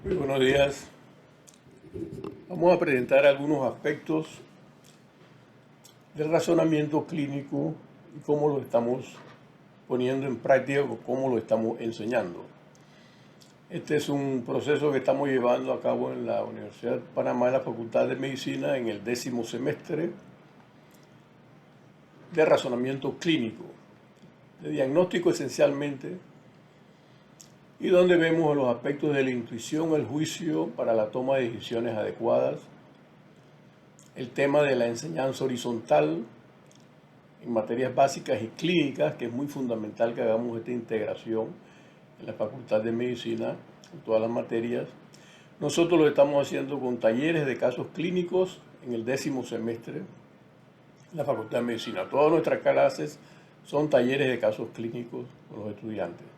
Muy buenos días. Vamos a presentar algunos aspectos del razonamiento clínico y cómo lo estamos poniendo en práctica o cómo lo estamos enseñando. Este es un proceso que estamos llevando a cabo en la Universidad de Panamá, en la Facultad de Medicina, en el 10º semestre de razonamiento clínico, de diagnóstico esencialmente, y donde vemos los aspectos de la intuición, el juicio para la toma de decisiones adecuadas, el tema de la enseñanza horizontal en materias básicas y clínicas, que es muy fundamental que hagamos esta integración en la Facultad de Medicina, en todas las materias. Nosotros lo estamos haciendo con talleres de casos clínicos en el 10º semestre en la Facultad de Medicina. Todas nuestras clases son talleres de casos clínicos con los estudiantes.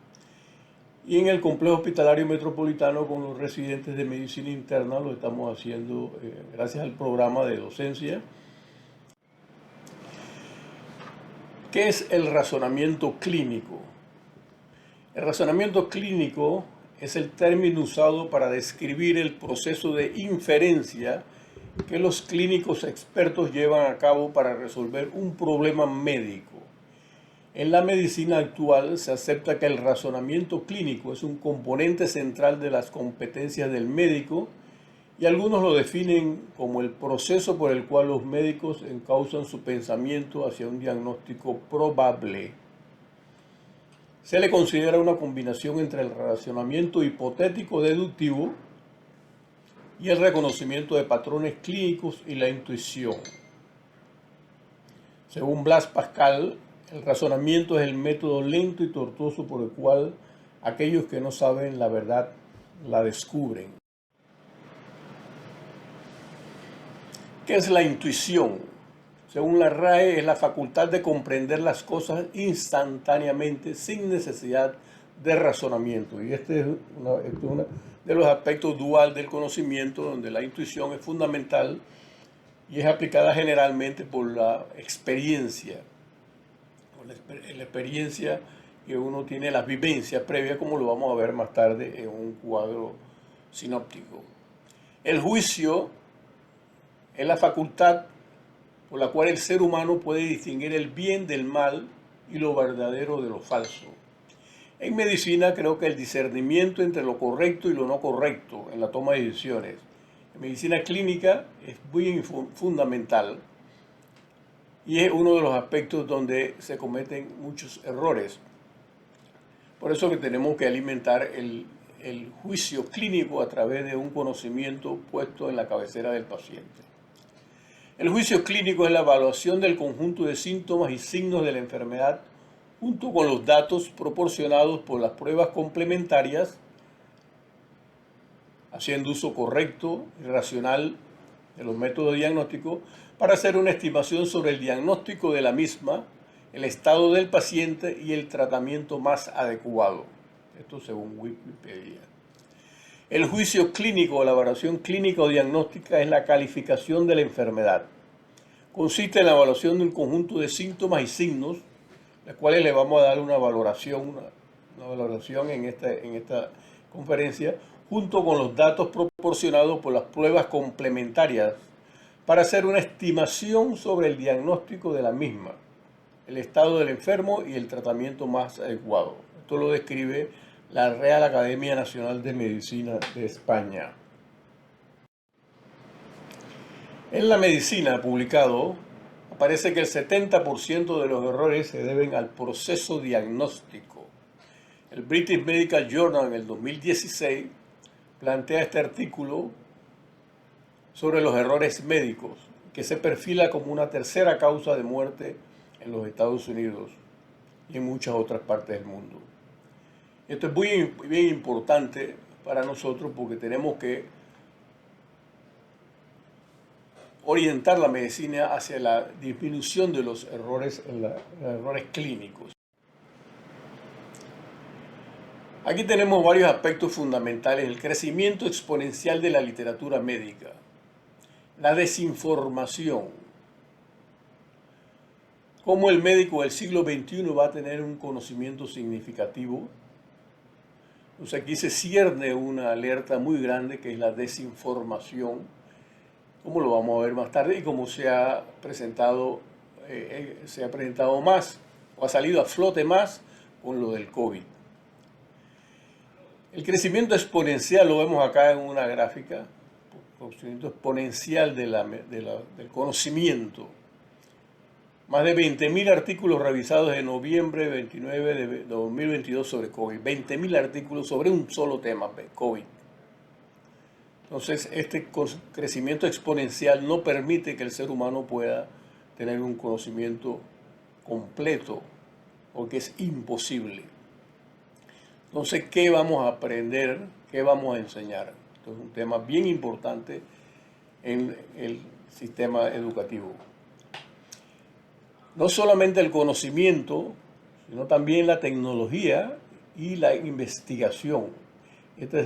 Y en el complejo hospitalario metropolitano con los residentes de medicina interna lo estamos haciendo gracias al programa de docencia. ¿Qué es el razonamiento clínico? El razonamiento clínico es el término usado para describir el proceso de inferencia que los clínicos expertos llevan a cabo para resolver un problema médico. En la medicina actual se acepta que el razonamiento clínico es un componente central de las competencias del médico y algunos lo definen como el proceso por el cual los médicos encauzan su pensamiento hacia un diagnóstico probable. Se le considera una combinación entre el razonamiento hipotético deductivo y el reconocimiento de patrones clínicos y la intuición. Según Blaise Pascal, el razonamiento es el método lento y tortuoso por el cual aquellos que no saben la verdad la descubren. ¿Qué es la intuición? Según la RAE, es la facultad de comprender las cosas instantáneamente sin necesidad de razonamiento. Y este es uno de los aspectos dual del conocimiento, donde la intuición es fundamental y es aplicada generalmente por la experiencia. La experiencia que uno tiene, las vivencias previas, como lo vamos a ver más tarde en un cuadro sinóptico. El juicio es la facultad por la cual el ser humano puede distinguir el bien del mal y lo verdadero de lo falso. En medicina creo que el discernimiento entre lo correcto y lo no correcto en la toma de decisiones. En medicina clínica es muy fundamental y es uno de los aspectos donde se cometen muchos errores. Por eso que tenemos que alimentar el juicio clínico a través de un conocimiento puesto en la cabecera del paciente. El juicio clínico es la evaluación del conjunto de síntomas y signos de la enfermedad junto con los datos proporcionados por las pruebas complementarias, haciendo uso correcto y racional de los métodos diagnósticos para hacer una estimación sobre el diagnóstico de la misma, el estado del paciente y el tratamiento más adecuado. Esto según Wikipedia. El juicio clínico o la evaluación clínica o diagnóstica es la calificación de la enfermedad. Consiste en la evaluación de un conjunto de síntomas y signos, las cuales le vamos a dar una valoración en esta conferencia, junto con los datos proporcionados por las pruebas complementarias, para hacer una estimación sobre el diagnóstico de la misma, el estado del enfermo y el tratamiento más adecuado. Esto lo describe la Real Academia Nacional de Medicina de España. En la medicina publicado aparece que el 70% de los errores se deben al proceso diagnóstico. El British Medical Journal en el 2016 plantea este artículo sobre los errores médicos, que se perfila como una tercera causa de muerte en los Estados Unidos y en muchas otras partes del mundo. Esto es muy bien importante para nosotros porque tenemos que orientar la medicina hacia la disminución de los errores, errores clínicos. Aquí tenemos varios aspectos fundamentales: el crecimiento exponencial de la literatura médica, la desinformación, cómo el médico del siglo XXI va a tener un conocimiento significativo Entonces aquí se cierne una alerta muy grande que es la desinformación, como lo vamos a ver más tarde y como se ha presentado más o ha salido a flote más con lo del COVID. El crecimiento exponencial lo vemos acá en una gráfica, crecimiento exponencial del conocimiento. Más de 20.000 artículos revisados en noviembre 29 de 2022 sobre COVID. 20.000 artículos sobre un solo tema, COVID. Entonces, este crecimiento exponencial no permite que el ser humano pueda tener un conocimiento completo, porque es imposible. Entonces, ¿qué vamos a aprender? ¿Qué vamos a enseñar? Esto es un tema bien importante en el sistema educativo. No solamente el conocimiento, sino también la tecnología y la investigación. Estos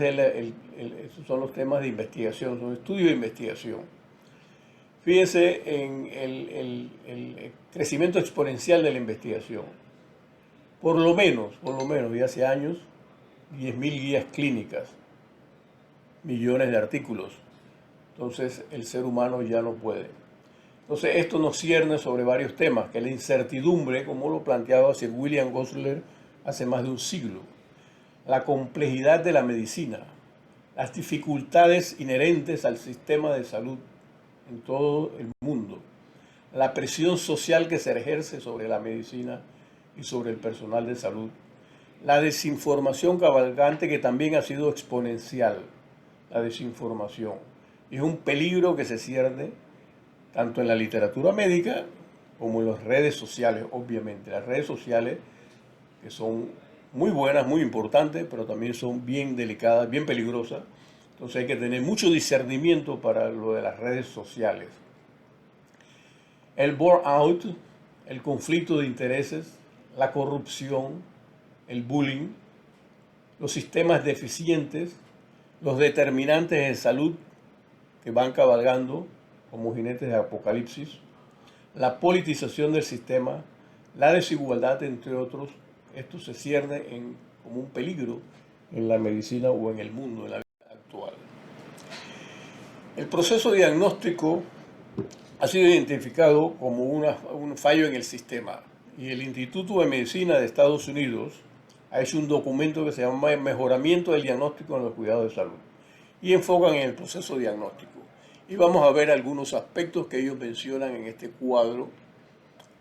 son los temas de investigación, son estudios de investigación. Fíjense en el crecimiento exponencial de la investigación. Por lo menos, y hace años, 10.000 guías clínicas, millones de artículos. Entonces el ser humano ya no puede. Entonces esto nos cierne sobre varios temas, que es la incertidumbre, como lo planteaba Sir William Gosler hace más de un siglo, la complejidad de la medicina, las dificultades inherentes al sistema de salud en todo el mundo, la presión social que se ejerce sobre la medicina y sobre el personal de salud, la desinformación cabalgante que también ha sido exponencial, la desinformación. Y es un peligro que se cierne tanto en la literatura médica como en las redes sociales, obviamente. Las redes sociales que son muy buenas, muy importantes, pero también son bien delicadas, bien peligrosas. Entonces hay que tener mucho discernimiento para lo de las redes sociales. El burnout, el conflicto de intereses, la corrupción, el bullying, los sistemas deficientes, los determinantes en salud que van cabalgando como jinetes de apocalipsis, la politización del sistema, la desigualdad, entre otros. Esto se cierne como un peligro en la medicina o en el mundo, en la vida actual. El proceso diagnóstico ha sido identificado como un fallo en el sistema y el Instituto de Medicina de Estados Unidos ha hecho un documento que se llama Mejoramiento del Diagnóstico en los Cuidados de Salud y enfocan en el proceso diagnóstico. Y vamos a ver algunos aspectos que ellos mencionan en este cuadro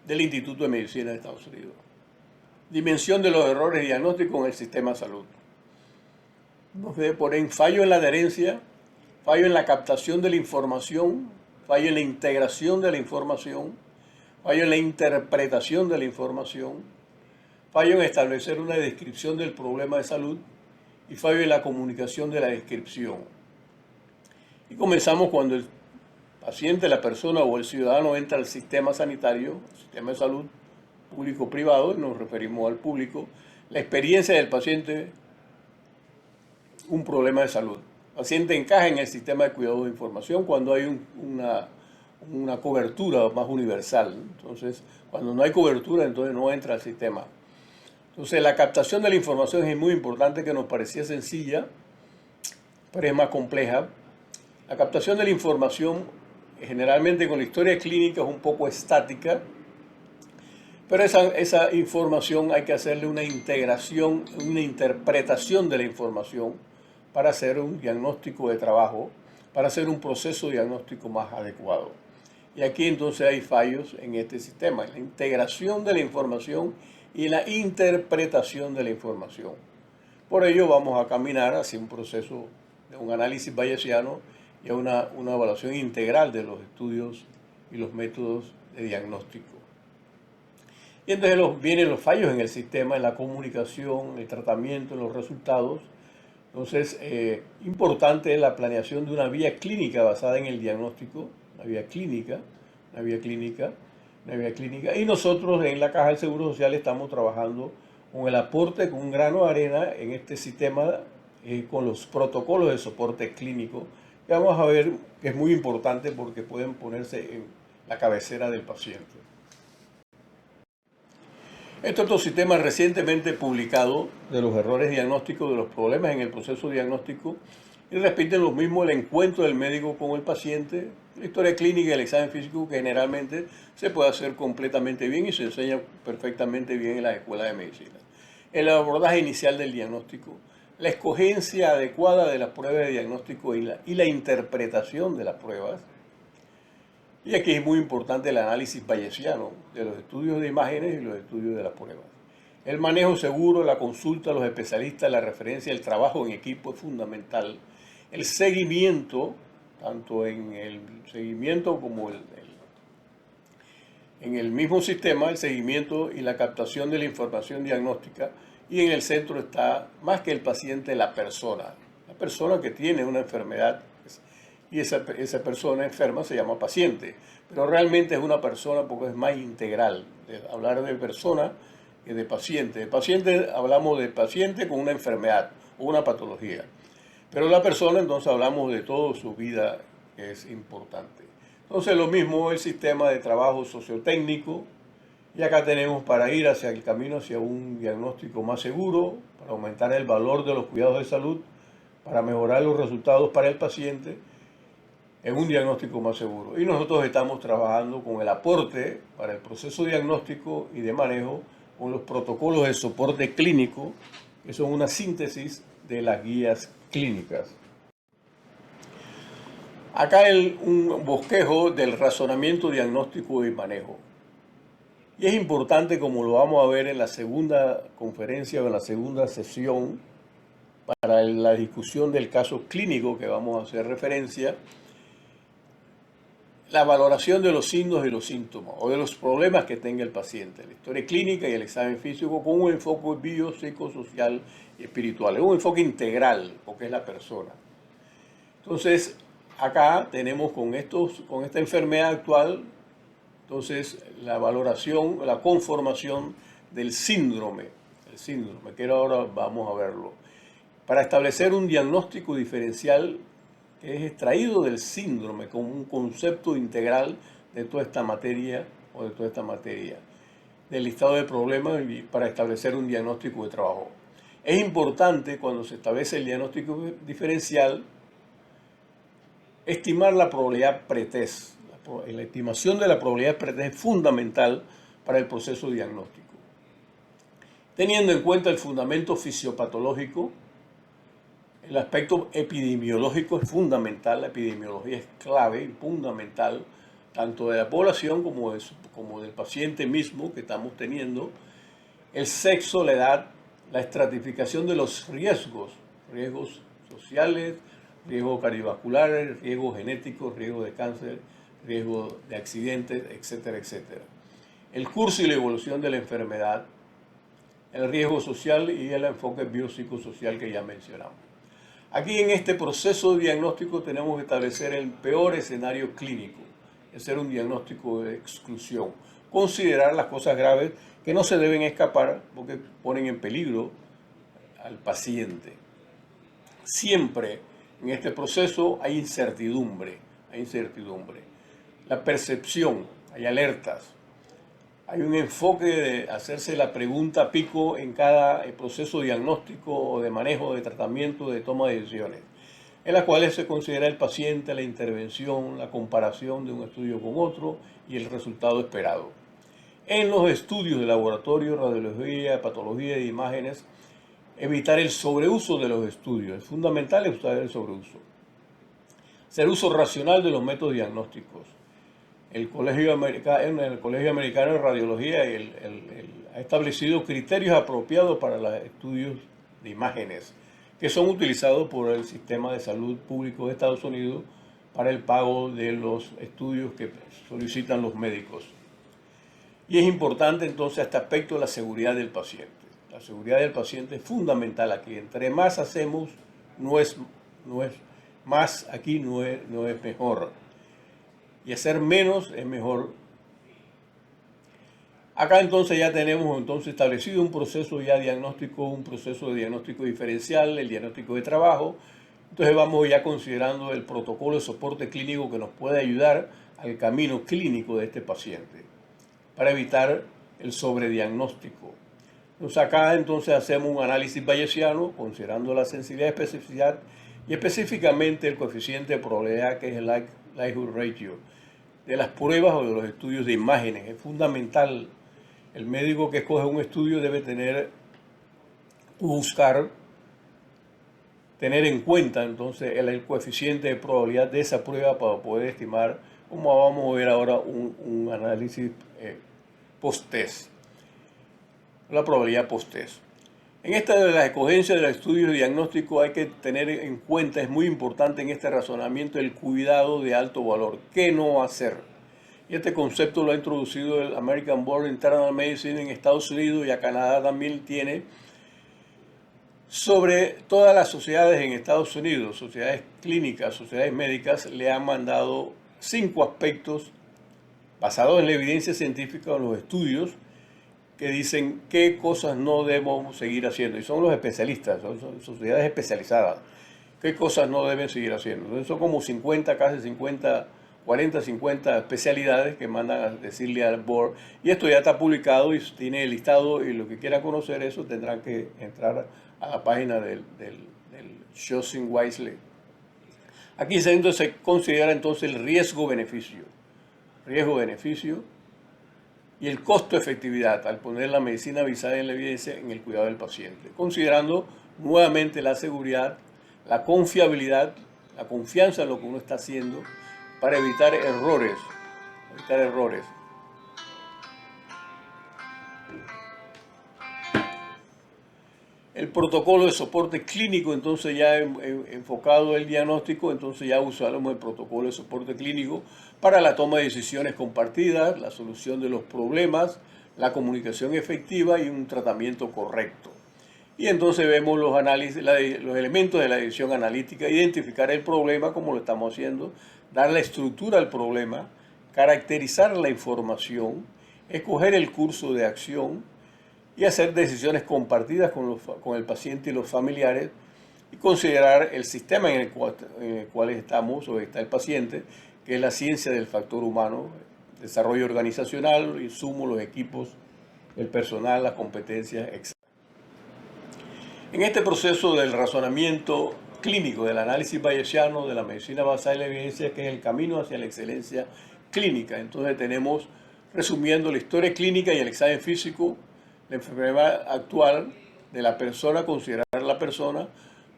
del Instituto de Medicina de Estados Unidos. Dimensión de los errores diagnósticos en el sistema de salud. Nos ponen fallo en la adherencia, fallo en la captación de la información, fallo en la integración de la información, fallo en la interpretación de la información, fallo en establecer una descripción del problema de salud y fallo en la comunicación de la descripción. Y comenzamos cuando el paciente, la persona o el ciudadano entra al sistema sanitario, al sistema de salud público-privado, nos referimos al público, la experiencia del paciente, un problema de salud. El paciente encaja en el sistema de cuidado de información cuando hay una cobertura más universal. Entonces, cuando no hay cobertura, entonces no entra al sistema. Entonces, la captación de la información es muy importante, que nos parecía sencilla, pero es más compleja. La captación de la información, generalmente con la historia clínica, es un poco estática, pero esa información hay que hacerle una integración, una interpretación de la información para hacer un diagnóstico de trabajo, para hacer un proceso diagnóstico más adecuado. Y aquí entonces hay fallos en este sistema, en la integración de la información y la interpretación de la información. Por ello vamos a caminar hacia un proceso de un análisis bayesiano y a una evaluación integral de los estudios y los métodos de diagnóstico. Y entonces vienen los fallos en el sistema, en la comunicación, en el tratamiento, en los resultados. Entonces, importante es la planeación de una vía clínica basada en el diagnóstico, una vía clínica. Y nosotros en la Caja del Seguro Social estamos trabajando con el aporte, con un grano de arena en este sistema, con los protocolos de soporte clínico, que vamos a ver que es muy importante porque pueden ponerse en la cabecera del paciente. Este otro sistema recientemente publicado de los errores diagnósticos, de los problemas en el proceso diagnóstico, y repiten lo mismo el encuentro del médico con el paciente, la historia clínica y el examen físico, que generalmente se puede hacer completamente bien y se enseña perfectamente bien en las escuelas de medicina. El abordaje inicial del diagnóstico, la escogencia adecuada de las pruebas de diagnóstico y la interpretación de las pruebas. Y aquí es muy importante el análisis bayesiano de los estudios de imágenes y los estudios de las pruebas. El manejo seguro, la consulta a los especialistas, la referencia, el trabajo en equipo es fundamental. El seguimiento, tanto en el seguimiento como en el mismo sistema, el seguimiento y la captación de la información diagnóstica. Y en el centro está, más que el paciente, la persona que tiene una enfermedad. Y esa persona enferma se llama paciente, pero realmente es una persona porque es más integral. Hablar de persona que de paciente. De paciente hablamos de paciente con una enfermedad o una patología, pero la persona entonces hablamos de toda su vida, que es importante. Entonces lo mismo el sistema de trabajo sociotécnico, y acá tenemos para ir hacia el camino hacia un diagnóstico más seguro, para aumentar el valor de los cuidados de salud, para mejorar los resultados para el paciente, en un diagnóstico más seguro. Y nosotros estamos trabajando con el aporte para el proceso diagnóstico y de manejo con los protocolos de soporte clínico, que son una síntesis de las guías clínicas. Acá un bosquejo del razonamiento diagnóstico y manejo. Y es importante, como lo vamos a ver en la segunda conferencia o en la segunda sesión, para la discusión del caso clínico que vamos a hacer referencia, la valoración de los signos y los síntomas o de los problemas que tenga el paciente, la historia clínica y el examen físico con un enfoque biopsicosocial y espiritual. Es un enfoque integral porque es la persona. Entonces, acá tenemos con esta enfermedad actual, entonces la valoración, la conformación del síndrome, que ahora vamos a verlo, para establecer un diagnóstico diferencial que es extraído del síndrome como un concepto integral de toda esta materia del listado de problemas para establecer un diagnóstico de trabajo. Es importante cuando se establece el diagnóstico diferencial estimar la probabilidad pretest. La estimación de la probabilidad pretest es fundamental para el proceso diagnóstico. Teniendo en cuenta el fundamento fisiopatológico, el aspecto epidemiológico es fundamental, la epidemiología es clave y fundamental, tanto de la población como del paciente mismo que estamos teniendo, el sexo, la edad, la estratificación de los riesgos sociales, riesgos cardiovasculares, riesgos genéticos, riesgos de cáncer, riesgos de accidentes, etcétera, etcétera. El curso y la evolución de la enfermedad, el riesgo social y el enfoque biopsicosocial que ya mencionamos. Aquí en este proceso diagnóstico tenemos que establecer el peor escenario clínico, hacer un diagnóstico de exclusión, considerar las cosas graves que no se deben escapar porque ponen en peligro al paciente. Siempre en este proceso hay incertidumbre. La percepción, hay alertas. Hay un enfoque de hacerse la pregunta pico en cada proceso diagnóstico o de manejo, de tratamiento, de toma de decisiones, en las cuales se considera el paciente, la intervención, la comparación de un estudio con otro y el resultado esperado. En los estudios de laboratorio, radiología, patología y imágenes, evitar el sobreuso de los estudios. Es fundamental evitar el sobreuso. Hacer uso racional de los métodos diagnósticos. El Colegio Americano de Radiología ha establecido criterios apropiados para los estudios de imágenes que son utilizados por el Sistema de Salud Público de Estados Unidos para el pago de los estudios que solicitan los médicos. Y es importante entonces este aspecto de la seguridad del paciente. La seguridad del paciente es fundamental aquí. Entre más hacemos, no es más aquí, no es mejor. Y hacer menos es mejor. Acá entonces ya tenemos establecido un proceso ya diagnóstico, un proceso de diagnóstico diferencial, el diagnóstico de trabajo. Entonces vamos ya considerando el protocolo de soporte clínico que nos puede ayudar al camino clínico de este paciente para evitar el sobrediagnóstico. Entonces acá entonces hacemos un análisis bayesiano considerando la sensibilidad y especificidad y específicamente el coeficiente de probabilidad que es el likelihood ratio de las pruebas o de los estudios de imágenes. Es fundamental. El médico que escoge un estudio debe tener en cuenta entonces el coeficiente de probabilidad de esa prueba para poder estimar, como vamos a ver ahora, un análisis post-test, la probabilidad post-test. En esta de la escogencia de los estudios de diagnóstico hay que tener en cuenta, es muy importante en este razonamiento, el cuidado de alto valor. ¿Qué no hacer? Y este concepto lo ha introducido el American Board of Internal Medicine en Estados Unidos y a Canadá también tiene. Sobre todas las sociedades en Estados Unidos, sociedades clínicas, sociedades médicas, le han mandado 5 aspectos basados en la evidencia científica o en los estudios que dicen qué cosas no debemos seguir haciendo. Y son los especialistas, son sociedades especializadas. ¿Qué cosas no deben seguir haciendo? Entonces son como 50, casi 50, 40, 50 especialidades que mandan a decirle al board. Y esto ya está publicado y tiene el listado, y los que quieran conocer eso tendrán que entrar a la página del Choosing Wisely. Aquí se considera entonces el riesgo-beneficio. Riesgo-beneficio y el costo-efectividad al poner la medicina basada en la evidencia en el cuidado del paciente, considerando nuevamente la seguridad, la confiabilidad, la confianza en lo que uno está haciendo para evitar errores. El protocolo de soporte clínico, entonces ya enfocado el diagnóstico, entonces ya usamos el protocolo de soporte clínico para la toma de decisiones compartidas, la solución de los problemas, la comunicación efectiva y un tratamiento correcto. Y entonces vemos los elementos de la decisión analítica, identificar el problema como lo estamos haciendo, dar la estructura al problema, caracterizar la información, escoger el curso de acción y hacer decisiones compartidas con el paciente y los familiares y considerar el sistema en el cual estamos o está el paciente, que es la ciencia del factor humano, desarrollo organizacional, insumos, los equipos, el personal, las competencias, etc. En este proceso del razonamiento clínico, del análisis bayesiano, de la medicina basada en la evidencia, que es el camino hacia la excelencia clínica, entonces tenemos, resumiendo, la historia clínica y el examen físico, la enfermedad actual de la persona, considerar la persona,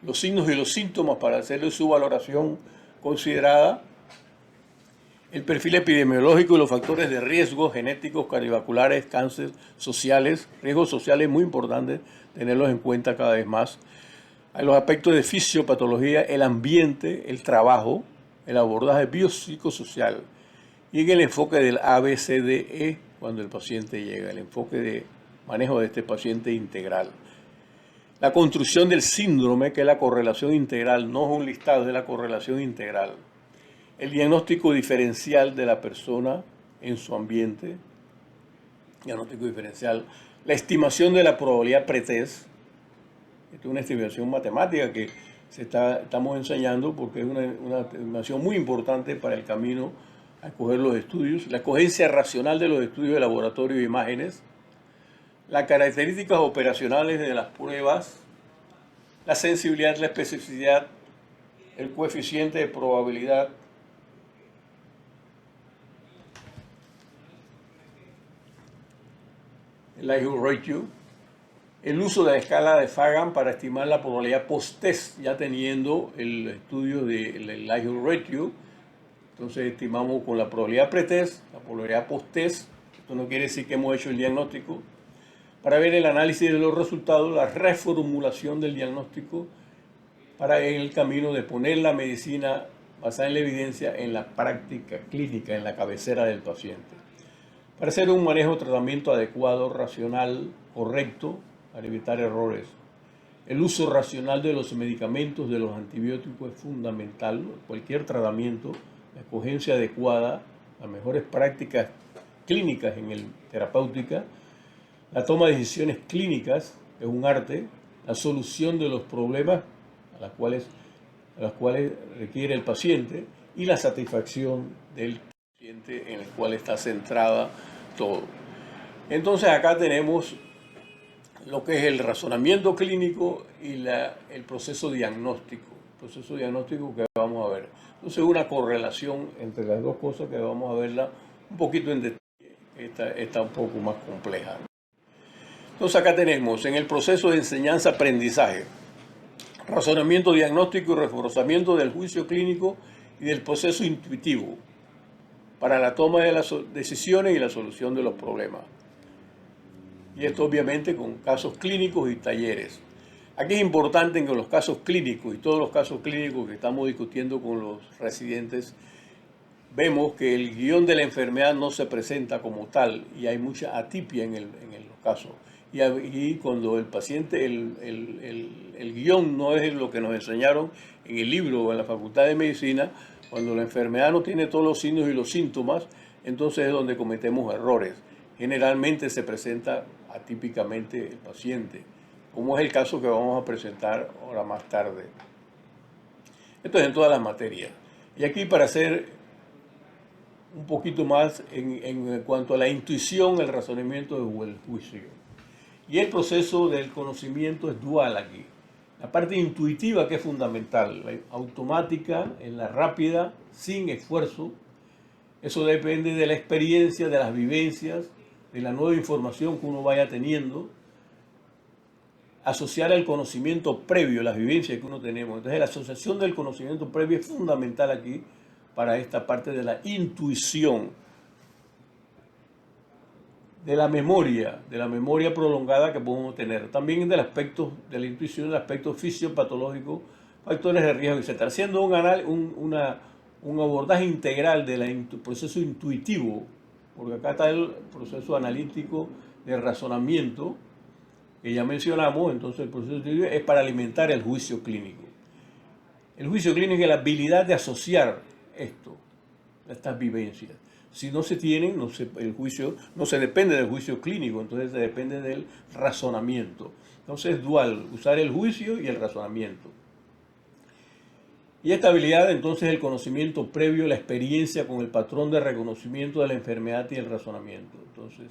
los signos y los síntomas para hacerle su valoración considerada, el perfil epidemiológico y los factores de riesgo genéticos, cardiovasculares, cáncer, sociales, riesgos sociales muy importantes, tenerlos en cuenta cada vez más. Hay los aspectos de fisiopatología, el ambiente, el trabajo, el abordaje biopsicosocial y en el enfoque del ABCDE cuando el paciente llega, el enfoque de manejo de este paciente integral. La construcción del síndrome, que es la correlación integral, no es un listado, es la correlación integral. El diagnóstico diferencial de la persona en su ambiente, diagnóstico diferencial. La estimación de la probabilidad pretest, esta es una estimación matemática que estamos enseñando porque es una estimación muy importante para el camino a escoger los estudios. La escogencia racional de los estudios de laboratorio e imágenes. Las características operacionales de las pruebas, la sensibilidad, la especificidad, el coeficiente de probabilidad, el likelihood ratio, el uso de la escala de Fagan para estimar la probabilidad post-test, ya teniendo el estudio del likelihood ratio. Entonces estimamos con la probabilidad pre-test, la probabilidad post-test. Esto no quiere decir que hemos hecho el diagnóstico. Para ver el análisis de los resultados, la reformulación del diagnóstico para en el camino de poner la medicina basada en la evidencia en la práctica clínica, en la cabecera del paciente. Para hacer un manejo de tratamiento adecuado, racional, correcto, para evitar errores. El uso racional de los medicamentos, de los antibióticos es fundamental. Cualquier tratamiento, la escogencia adecuada, las mejores prácticas clínicas en el terapéutica, la toma de decisiones clínicas es un arte, la solución de los problemas a las cuales requiere el paciente y la satisfacción del paciente en el cual está centrada todo. Entonces acá tenemos lo que es el razonamiento clínico y el proceso diagnóstico. El proceso diagnóstico que vamos a ver. Entonces una correlación entre las dos cosas que vamos a verla un poquito en detalle. Esta está un poco más compleja. Entonces acá tenemos en el proceso de enseñanza-aprendizaje, razonamiento diagnóstico y reforzamiento del juicio clínico y del proceso intuitivo para la toma de las decisiones y la solución de los problemas. Y esto obviamente con casos clínicos y talleres. Aquí es importante que los casos clínicos y todos los casos clínicos que estamos discutiendo con los residentes, vemos que el guión de la enfermedad no se presenta como tal y hay mucha atipia en los casos. Y cuando el paciente, el guión no es lo que nos enseñaron en el libro o en la Facultad de Medicina, cuando la enfermedad no tiene todos los signos y los síntomas, entonces es donde cometemos errores. Generalmente se presenta atípicamente el paciente, como es el caso que vamos a presentar ahora más tarde. Esto es en todas las materias. Y aquí para hacer un poquito más en cuanto a la intuición, el razonamiento o el juicio. Y el proceso del conocimiento es dual aquí. La parte intuitiva que es fundamental, la automática, en la rápida, sin esfuerzo. Eso depende de la experiencia, de las vivencias, de la nueva información que uno vaya teniendo. Asociar el conocimiento previo, las vivencias que uno tenemos. Entonces la asociación del conocimiento previo es fundamental aquí para esta parte de la intuición. De la memoria prolongada que podemos tener. También del aspecto de la intuición, del aspecto fisiopatológico, factores de riesgo, etc. Haciendo un abordaje integral del proceso intuitivo, porque acá está el proceso analítico de razonamiento, que ya mencionamos, entonces el proceso intuitivo es para alimentar el juicio clínico. El juicio clínico es la habilidad de asociar estas vivencias. Si no se tienen, el juicio no se depende del juicio clínico, entonces se depende del razonamiento. Entonces es dual, usar el juicio y el razonamiento. Y esta habilidad entonces es el conocimiento previo, la experiencia con el patrón de reconocimiento de la enfermedad y el razonamiento. Entonces,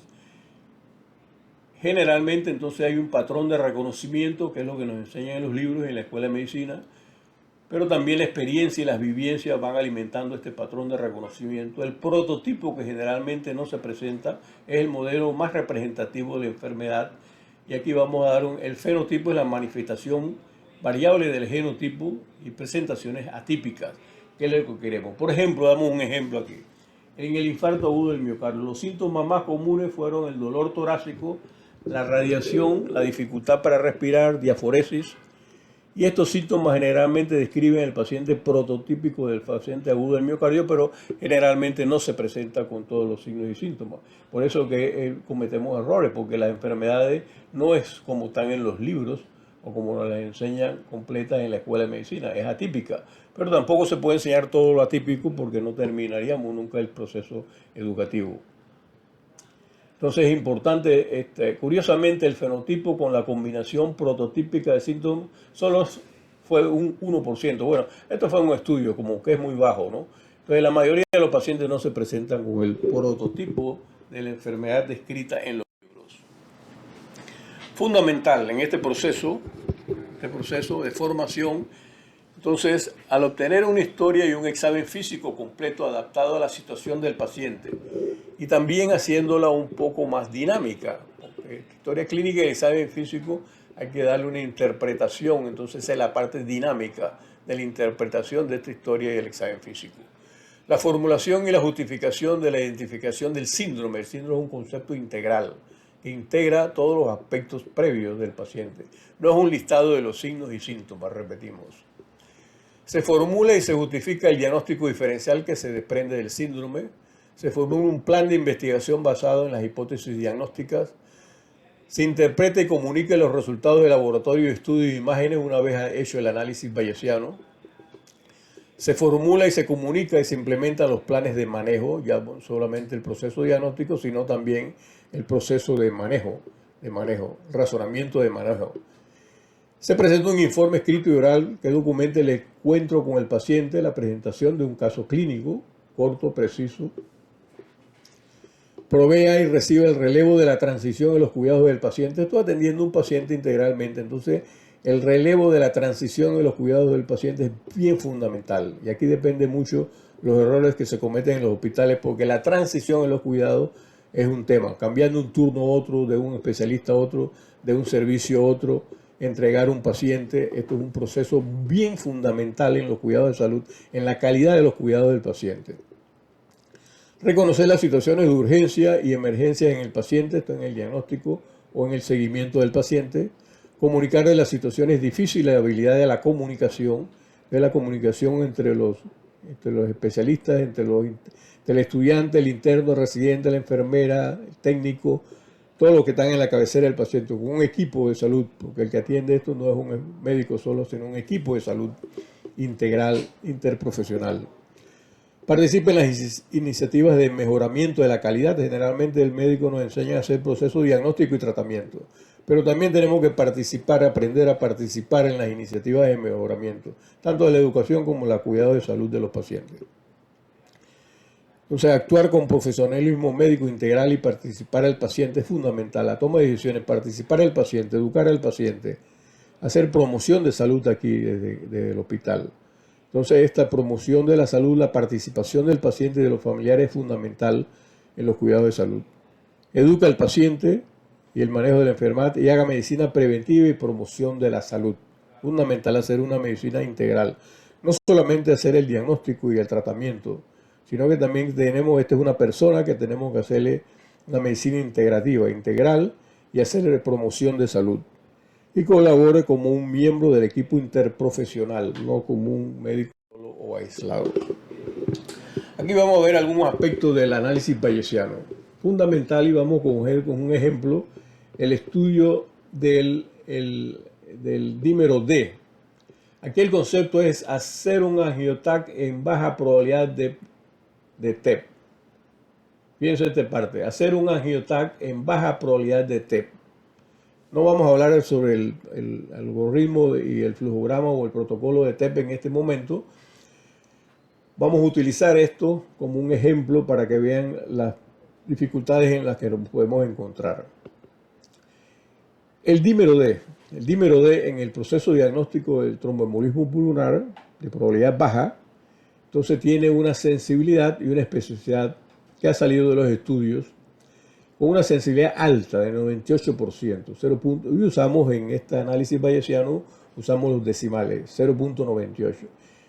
generalmente entonces hay un patrón de reconocimiento que es lo que nos enseñan en los libros en la Escuela de Medicina, pero también la experiencia y las vivencias van alimentando este patrón de reconocimiento. El prototipo que generalmente no se presenta es el modelo más representativo de la enfermedad. Y aquí vamos a dar el fenotipo, es la manifestación variable del genotipo y presentaciones atípicas, que es lo que queremos. Por ejemplo, damos un ejemplo aquí. En el infarto agudo del miocardio, los síntomas más comunes fueron el dolor torácico, la radiación, la dificultad para respirar, diaforesis. Y estos síntomas generalmente describen el paciente prototípico del paciente agudo del miocardio, pero generalmente no se presenta con todos los signos y síntomas. Por eso que cometemos errores, porque las enfermedades no es como están en los libros o como nos las enseñan completas en la Escuela de Medicina, es atípica. Pero tampoco se puede enseñar todo lo atípico porque no terminaríamos nunca el proceso educativo. Entonces es importante, curiosamente el fenotipo con la combinación prototípica de síntomas solo fue un 1%. Bueno, esto fue un estudio como que es muy bajo, ¿no? Entonces la mayoría de los pacientes no se presentan con el prototipo de la enfermedad descrita en los libros. Fundamental en este proceso de formación, entonces, al obtener una historia y un examen físico completo adaptado a la situación del paciente y también haciéndola un poco más dinámica, porque historia clínica y examen físico hay que darle una interpretación, entonces es la parte dinámica de la interpretación de esta historia y el examen físico. La formulación y la justificación de la identificación del síndrome. El síndrome es un concepto integral que integra todos los aspectos previos del paciente. No es un listado de los signos y síntomas, repetimos. Se formula y se justifica el diagnóstico diferencial que se desprende del síndrome. Se formula un plan de investigación basado en las hipótesis diagnósticas. Se interpreta y comunica los resultados de laboratorio, estudios e imágenes una vez hecho el análisis bayesiano. Se formula y se comunica y se implementan los planes de manejo, ya no solamente el proceso diagnóstico, sino también el proceso de manejo, razonamiento de manejo. Se presenta un informe escrito y oral que documente el encuentro con el paciente, la presentación de un caso clínico, corto, preciso, provea y recibe el relevo de la transición de los cuidados del paciente. Estoy atendiendo a un paciente integralmente, entonces el relevo de la transición de los cuidados del paciente es bien fundamental. Y aquí depende mucho los errores que se cometen en los hospitales, porque la transición en los cuidados es un tema. Cambiando un turno a otro, de un especialista a otro, de un servicio a otro, entregar un paciente, esto es un proceso bien fundamental en los cuidados de salud, en la calidad de los cuidados del paciente. Reconocer las situaciones de urgencia y emergencia en el paciente, esto en el diagnóstico o en el seguimiento del paciente. Comunicar de las situaciones difíciles, la habilidad de la comunicación entre los especialistas, entre el estudiante, el interno, el residente, la enfermera, el técnico, todos los que están en la cabecera del paciente, con un equipo de salud, porque el que atiende esto no es un médico solo, sino un equipo de salud integral, interprofesional. Participa en las iniciativas de mejoramiento de la calidad. Generalmente el médico nos enseña a hacer procesos diagnóstico y tratamiento, pero también tenemos que participar, aprender a participar en las iniciativas de mejoramiento, tanto de la educación como la cuidado de salud de los pacientes. Entonces, actuar con profesionalismo médico integral y participar al paciente es fundamental. La toma de decisiones, participar al paciente, educar al paciente, hacer promoción de salud aquí desde el hospital. Entonces, esta promoción de la salud, la participación del paciente y de los familiares es fundamental en los cuidados de salud. Educa al paciente y el manejo de la enfermedad y haga medicina preventiva y promoción de la salud. Fundamental hacer una medicina integral. No solamente hacer el diagnóstico y el tratamiento, sino que también esta es una persona que tenemos que hacerle una medicina integrativa, integral, y hacerle promoción de salud. Y colabore como un miembro del equipo interprofesional, no como un médico solo o aislado. Aquí vamos a ver algunos aspectos del análisis bayesiano. Fundamental, y vamos con un ejemplo, el estudio del dímero D. Aquí el concepto es hacer un angioTAC en baja probabilidad de TEP. Fíjense esta parte, hacer un angioTAC en baja probabilidad de TEP. No vamos a hablar sobre el algoritmo y el flujograma o el protocolo de TEP en este momento. Vamos a utilizar esto como un ejemplo para que vean las dificultades en las que nos podemos encontrar. El dímero D en el proceso diagnóstico del tromboembolismo pulmonar de probabilidad baja, entonces tiene una sensibilidad y una especificidad que ha salido de los estudios con una sensibilidad alta de 98%, y usamos en este análisis bayesiano, usamos los decimales, 0.98,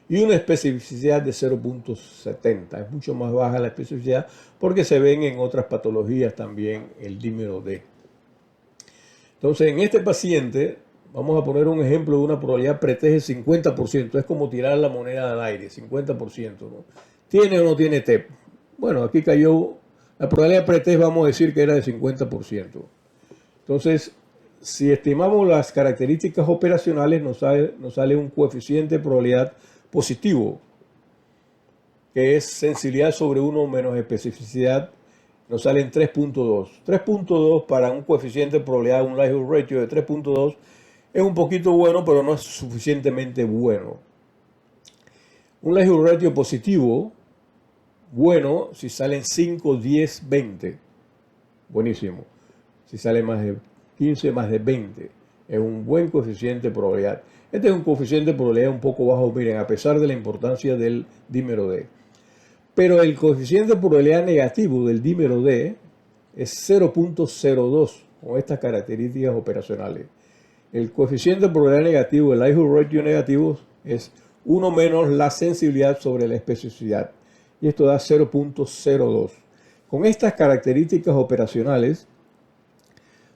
y una especificidad de 0.70, es mucho más baja la especificidad porque se ven en otras patologías también el dímero D. Entonces en este paciente, vamos a poner un ejemplo de una probabilidad pretest de 50%, es como tirar la moneda al aire, 50%, ¿no? ¿Tiene o no tiene TEP? Bueno, aquí cayó. La probabilidad pretest vamos a decir que era de 50%. Entonces, si estimamos las características operacionales, nos sale un coeficiente de probabilidad positivo, que es sensibilidad sobre 1 menos especificidad, nos salen 3.2. 3.2 para un coeficiente de probabilidad, un likelihood ratio de 3.2, es un poquito bueno, pero no es suficientemente bueno. Un likelihood ratio positivo, bueno, si salen 5, 10, 20. Buenísimo. Si sale más de 15, más de 20. Es un buen coeficiente de probabilidad. Este es un coeficiente de probabilidad un poco bajo, miren, a pesar de la importancia del dímero D. Pero el coeficiente de probabilidad negativo del dímero D es 0.02 con estas características operacionales. El coeficiente de probabilidad negativo, el likelihood ratio negativo, es 1 menos la sensibilidad sobre la especificidad. Y esto da 0.02. Con estas características operacionales,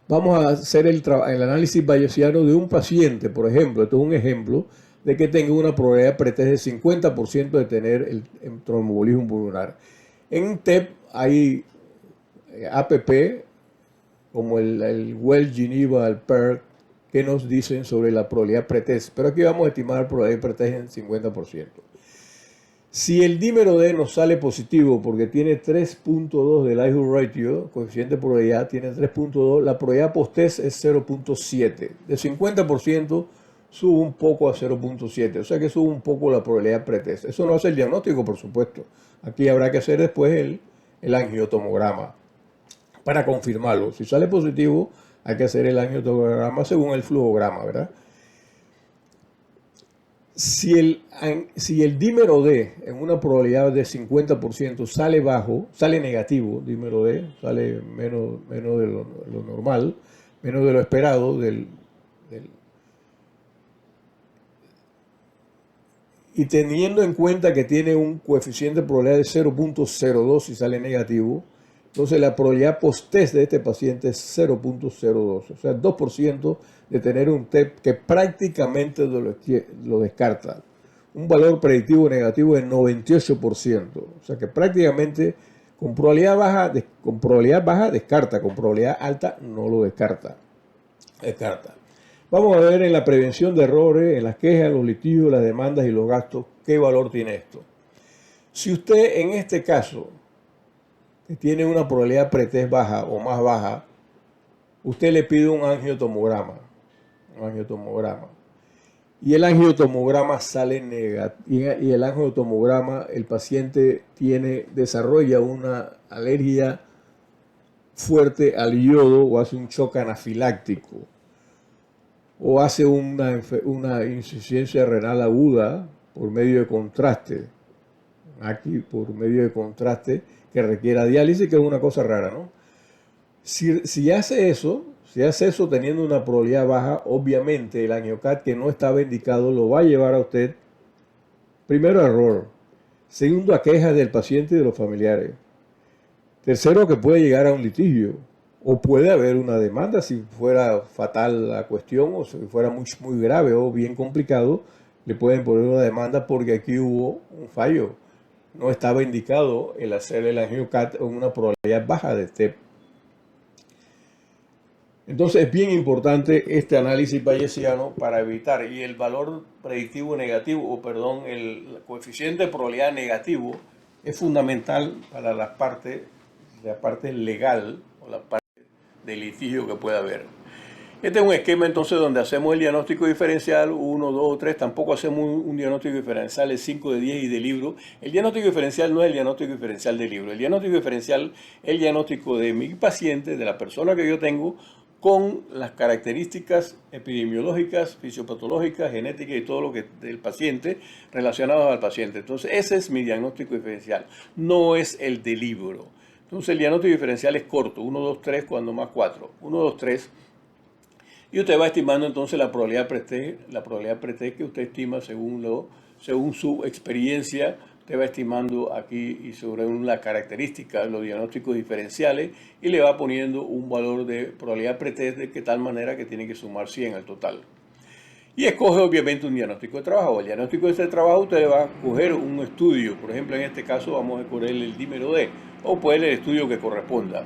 vamos a hacer el análisis bayesiano de un paciente, por ejemplo. Esto es un ejemplo de que tenga una probabilidad pretest de 50% de tener el tromboembolismo pulmonar. En TEP hay APP, como el Well, Geneva, el PERC, que nos dicen sobre la probabilidad pretest. Pero aquí vamos a estimar la probabilidad pretest en 50%. Si el dímero D nos sale positivo porque tiene 3.2 de likelihood ratio, coeficiente de probabilidad tiene 3.2, la probabilidad post-test es 0.7. De 50% sube un poco a 0.7, o sea que sube un poco la probabilidad pretest. Eso no hace el diagnóstico, por supuesto. Aquí habrá que hacer después el angiotomograma. para confirmarlo. Si sale positivo, hay que hacer el angiotograma según el flujograma, ¿verdad? Si el dímero D en una probabilidad de 50% sale bajo, sale negativo, dímero D, sale menos de lo normal, menos de lo esperado, y teniendo en cuenta que tiene un coeficiente de probabilidad de 0.02 si sale negativo, entonces la probabilidad post-test de este paciente es 0.02, o sea, 2% de tener un TEP que prácticamente lo descarta. Un valor predictivo negativo de 98%, o sea que prácticamente con probabilidad baja descarta, con probabilidad alta no lo descarta. Vamos a ver en la prevención de errores, en las quejas, los litigios, las demandas y los gastos, qué valor tiene esto. Si usted en este caso, que tiene una probabilidad pretest baja o más baja, usted le pide un angiotomograma, y el angiotomograma sale negativo, y el angiotomograma, el paciente desarrolla una alergia fuerte al yodo o hace un shock anafiláctico, o hace una insuficiencia renal aguda por medio de contraste, que requiera diálisis, que es una cosa rara, ¿no? Si hace eso teniendo una probabilidad baja, obviamente el AngioCAT que no estaba indicado lo va a llevar a usted, primero, a error, segundo, a quejas del paciente y de los familiares, tercero, que puede llegar a un litigio, o puede haber una demanda si fuera fatal la cuestión, o si fuera muy grave o bien complicado, le pueden poner una demanda porque aquí hubo un fallo. No estaba indicado el hacer el AngioCAT en una probabilidad baja de TEP. Entonces es bien importante este análisis bayesiano para evitar, y el valor predictivo negativo, el coeficiente de probabilidad negativo es fundamental para la parte legal o la parte de litigio que pueda haber. Este es un esquema entonces donde hacemos el diagnóstico diferencial 1, 2, 3, tampoco hacemos un diagnóstico diferencial de 5, de 10 y de libro. El diagnóstico diferencial no es el diagnóstico diferencial de libro. El diagnóstico diferencial es el diagnóstico de mi paciente, de la persona que yo tengo, con las características epidemiológicas, fisiopatológicas, genéticas y todo lo que del paciente relacionados al paciente. Entonces ese es mi diagnóstico diferencial, no es el de libro. Entonces el diagnóstico diferencial es corto, 1, 2, 3, cuando más 4, 1, 2, 3. Y usted va estimando entonces la probabilidad pretest que usted estima según su experiencia. Usted va estimando aquí y sobre una característica de los diagnósticos diferenciales y le va poniendo un valor de probabilidad pretest de tal manera que tiene que sumar 100 al total. Y escoge obviamente un diagnóstico de trabajo. El diagnóstico de este trabajo usted le va a coger un estudio. Por ejemplo, en este caso vamos a escoger el dímero D o puede el estudio que corresponda,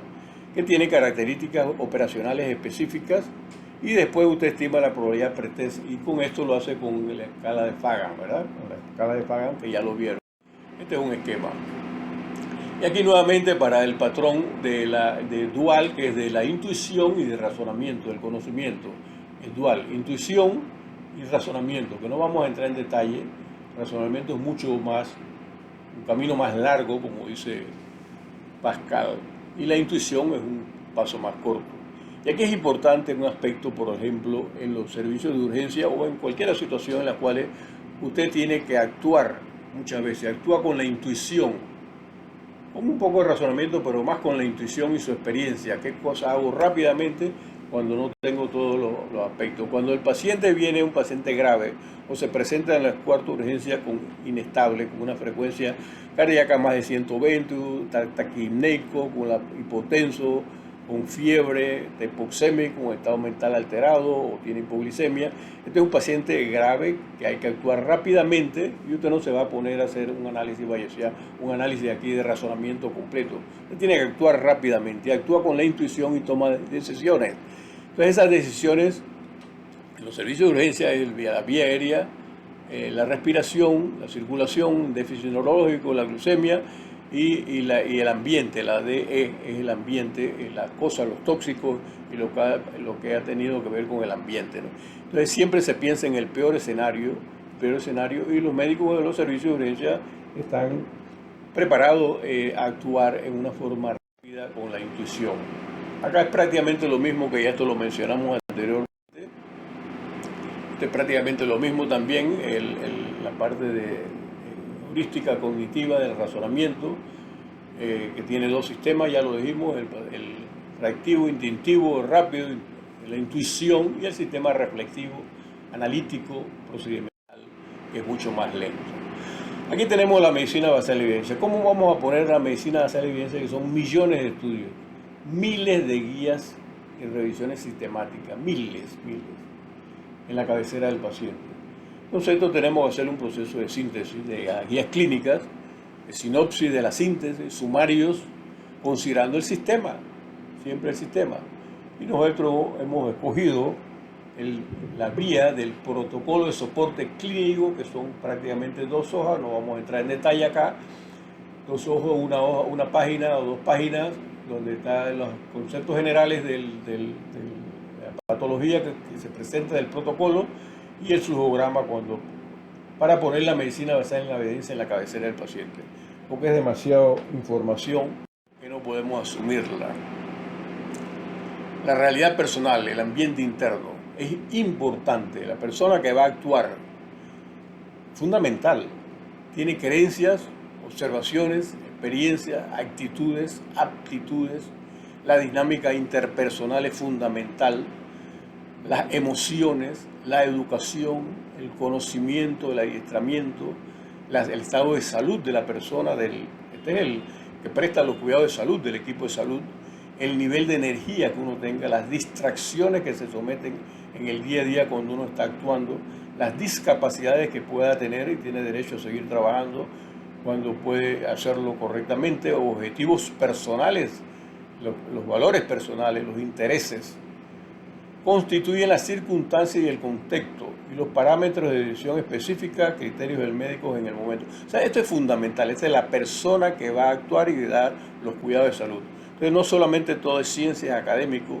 que tiene características operacionales específicas. Y después usted estima la probabilidad pretest y con esto lo hace con la escala de Fagan, ¿verdad? Con la escala de Fagan que ya lo vieron. Este es un esquema. Y aquí nuevamente para el patrón de dual, que es de la intuición y de razonamiento, del conocimiento. Es dual, intuición y razonamiento, que no vamos a entrar en detalle. El razonamiento es mucho más, un camino más largo, como dice Pascal, y la intuición es un paso más corto. Y aquí es importante un aspecto, por ejemplo, en los servicios de urgencia o en cualquier situación en la cual usted tiene que actuar, muchas veces actúa con la intuición, con un poco de razonamiento, pero más con la intuición y su experiencia. ¿Qué cosa hago rápidamente cuando no tengo todos los aspectos? Cuando el paciente viene, un paciente grave, o se presenta en la cuarta urgencia inestable, con una frecuencia cardíaca más de 120, taquipneico, con la hipotenso, con fiebre, hipoxémico, con estado mental alterado o tiene hipoglicemia. Este es un paciente grave que hay que actuar rápidamente y usted no se va a poner a hacer un análisis bayesiano, un análisis aquí de razonamiento completo. Usted tiene que actuar rápidamente y actúa con la intuición y toma decisiones. Entonces esas decisiones en los servicios de urgencia es la vía aérea, la respiración, la circulación, déficit neurológico, la glucemia y el ambiente. La DE es el ambiente, las cosas, los tóxicos y lo que ha tenido que ver con el ambiente, ¿no? Entonces siempre se piensa en el peor escenario y los médicos de los servicios de urgencia están preparados a actuar en una forma rápida con la intuición. Acá es prácticamente lo mismo, que ya esto lo mencionamos anteriormente. Esto es prácticamente lo mismo también, la parte de heurística cognitiva del razonamiento, que tiene dos sistemas, ya lo dijimos, el reactivo, instintivo, rápido, la intuición, y el sistema reflexivo, analítico, procedimental, que es mucho más lento. Aquí tenemos la medicina basada en evidencia. ¿Cómo vamos a poner la medicina basada en evidencia? Que son millones de estudios, miles de guías y revisiones sistemáticas, miles, en la cabecera del paciente. Entonces, esto tenemos que hacer un proceso de síntesis de guías clínicas, de sinopsis de la síntesis, sumarios, considerando el sistema, siempre el sistema. Y nosotros hemos escogido la vía del protocolo de soporte clínico, que son prácticamente 2 hojas, no vamos a entrar en detalle acá, 2 hojas, una página o 2 páginas, donde están los conceptos generales de la patología que se presenta del protocolo y el flujograma para poner la medicina basada en la evidencia en la cabecera del paciente, porque es demasiada información que no podemos asumirla. La realidad personal, el ambiente interno, es importante. La persona que va a actuar, fundamental, tiene creencias, observaciones, experiencias, actitudes, aptitudes. La dinámica interpersonal es fundamental. Las emociones, la educación, el conocimiento, el adiestramiento, el estado de salud de la persona, este es el que presta los cuidados de salud del equipo de salud, el nivel de energía que uno tenga, las distracciones que se someten en el día a día cuando uno está actuando, las discapacidades que pueda tener y tiene derecho a seguir trabajando cuando puede hacerlo correctamente, objetivos personales, los valores personales, los intereses, constituyen las circunstancias y el contexto y los parámetros de decisión específica, criterios del médico en el momento. O sea, esto es fundamental, esta es la persona que va a actuar y dar los cuidados de salud. Entonces, no solamente todo es ciencia, es académico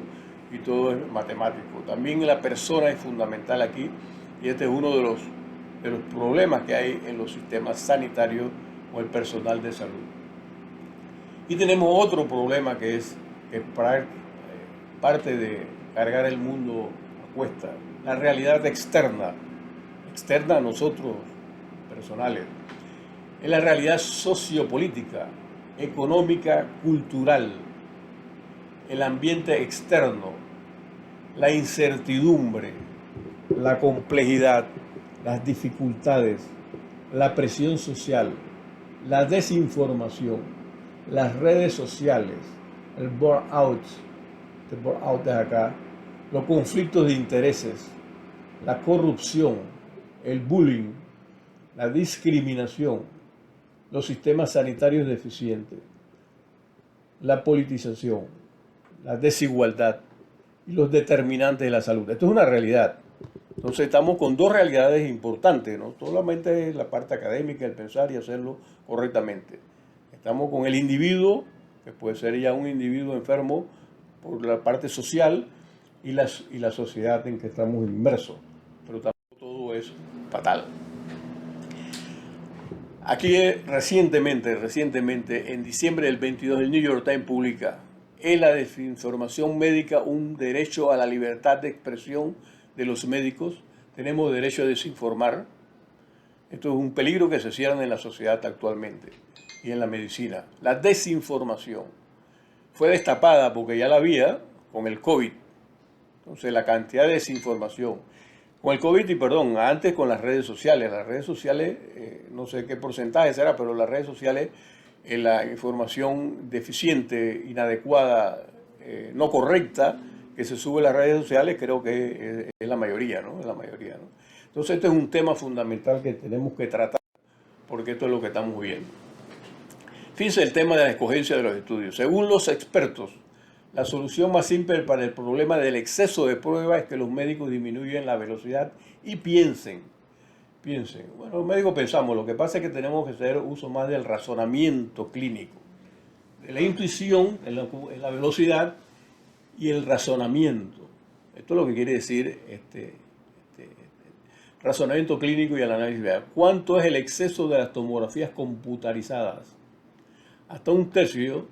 y todo es matemático, también la persona es fundamental aquí, y este es uno de los problemas que hay en los sistemas sanitarios o el personal de salud. Y tenemos otro problema que es parte de cargar el mundo a cuesta, la realidad externa a nosotros personales, es la realidad sociopolítica, económica, cultural, el ambiente externo, la incertidumbre, la complejidad, las dificultades, la presión social, la desinformación, las redes sociales, el burnout de acá, los conflictos de intereses, la corrupción, el bullying, la discriminación, los sistemas sanitarios deficientes, la politización, la desigualdad y los determinantes de la salud. Esto es una realidad. Entonces estamos con dos realidades importantes, no solamente la parte académica, el pensar y hacerlo correctamente. Estamos con el individuo, que puede ser ya un individuo enfermo por la parte social, y la sociedad en que estamos inmersos. Pero tampoco todo es fatal. Aquí recientemente, en diciembre del 22, el New York Times publica: ¿es la desinformación médica un derecho a la libertad de expresión de los médicos? ¿Tenemos derecho a desinformar? Esto es un peligro que se cierne en la sociedad actualmente y en la medicina. La desinformación fue destapada porque ya la había con el COVID. Entonces, la cantidad de desinformación con el COVID, y perdón, antes con las redes sociales. Las redes sociales, no sé qué porcentaje será, pero las redes sociales, la información deficiente, inadecuada, no correcta, que se sube a las redes sociales, creo que es la mayoría, ¿no? Es la mayoría, ¿no? Entonces, este es un tema fundamental que tenemos que tratar, porque esto es lo que estamos viendo. Fíjense el tema de la escogencia de los estudios. Según los expertos, la solución más simple para el problema del exceso de pruebas es que los médicos disminuyan la velocidad y piensen. Bueno, los médicos pensamos, lo que pasa es que tenemos que hacer uso más del razonamiento clínico, de la intuición en la velocidad y el razonamiento. Esto es lo que quiere decir razonamiento clínico y el análisis. ¿Cuánto es el exceso de las tomografías computarizadas? Hasta 1/3